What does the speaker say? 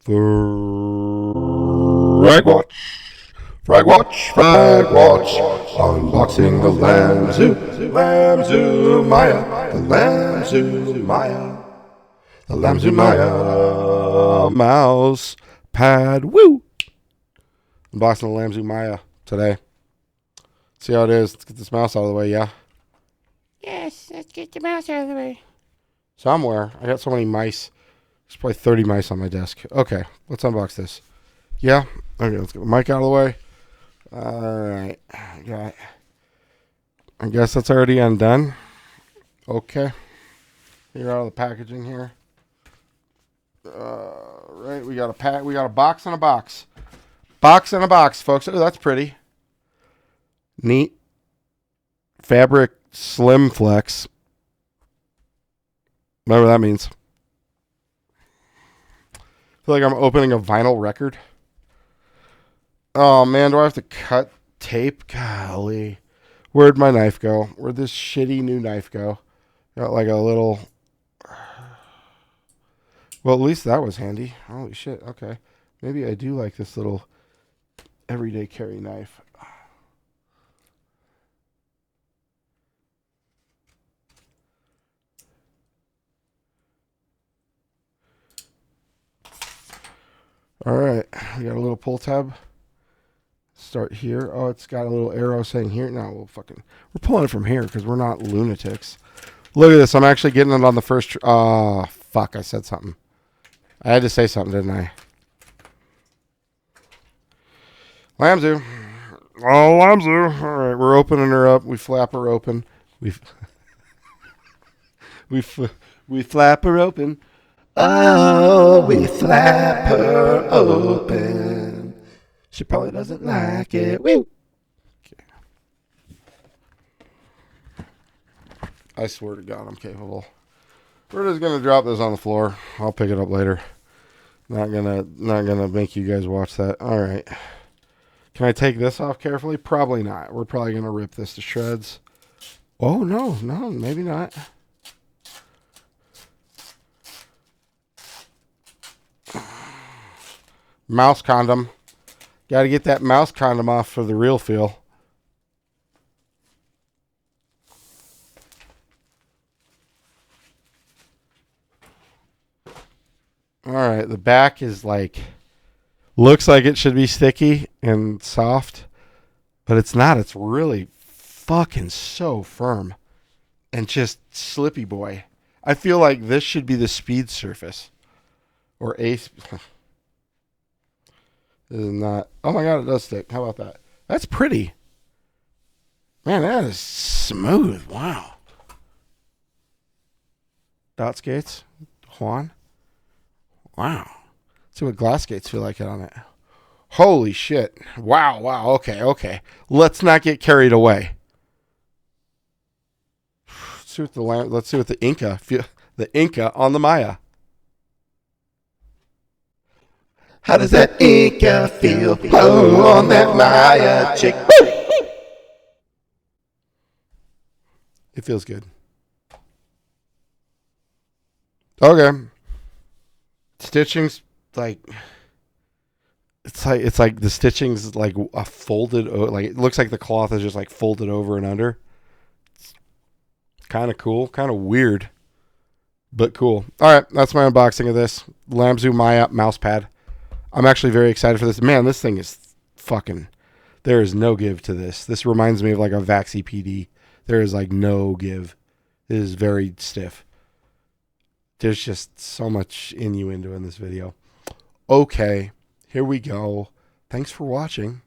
FragWatch. FragWatch. Unboxing the Lamzu Maya. The Lamzu Maya mouse pad. Woo! Unboxing the Lamzu Maya today. See how it is. Let's get this mouse out of the way, yeah? Yes, let's get the mouse out of the way. Somewhere. I got so many mice. There's probably 30 mice on my desk. Okay, let's unbox this. Yeah? Okay, let's get the mic out of the way. Alright. I guess that's already undone. Okay. Here out of the packaging here. Right, we got a box and a box. Box and a box, folks. Oh, that's pretty. Neat. Fabric Slim Flex. Whatever that means. I feel like I'm opening a vinyl record. Oh, man, do I have to cut tape? Golly. Where'd my knife go? Where'd this shitty new knife go? Got like a little... Well, at least that was handy. Holy shit, okay. Maybe I do like this little everyday carry knife. All right, we got a little pull tab. Start here. Oh, it's got a little arrow saying here. No, we're pulling it from here because we're not lunatics. Look at this. I'm actually getting it on the first. Oh, fuck. I said something. I had to say something, didn't I? Lamzu. Oh, Lamzu. All right, we're opening her up. We flap her open. We flap her open. Oh, we flap her open. She probably doesn't like it. Woo! Okay. I swear to God, I'm capable. We're just gonna drop this on the floor. I'll pick it up later. Not gonna make you guys watch that. All right. Can I take this off carefully? Probably not. We're probably gonna rip this to shreds. Oh no, maybe not. Mouse condom. Got to get that mouse condom off for the real feel. All right, the back is like, looks like it should be sticky and soft, but it's not. It's really fucking so firm and just slippy boy. I feel like this should be the speed surface or ace. This is not. Oh my God, it does stick. How about that? That's pretty. Man, that is smooth. Wow. Dot skates. Juan. Wow. Let's see what glass skates feel like on it. Holy shit. Wow. Okay. Let's not get carried away. Let's see what the Inca feel. The Inca on the Maya. How does that Inca feel? Oh, on that Maya chick. It feels good. Okay. Stitching's like it's like the stitching's like a folded, like it looks like the cloth is just like folded over and under. It's kind of cool, kind of weird, but cool. All right, that's my unboxing of this Lamzu Maya mouse pad. I'm actually very excited for this. Man, this thing is fucking... There is no give to this. This reminds me of like a Vaxi PD. There is like no give. It is very stiff. There's just so much innuendo in this video. Okay, here we go. Thanks for watching.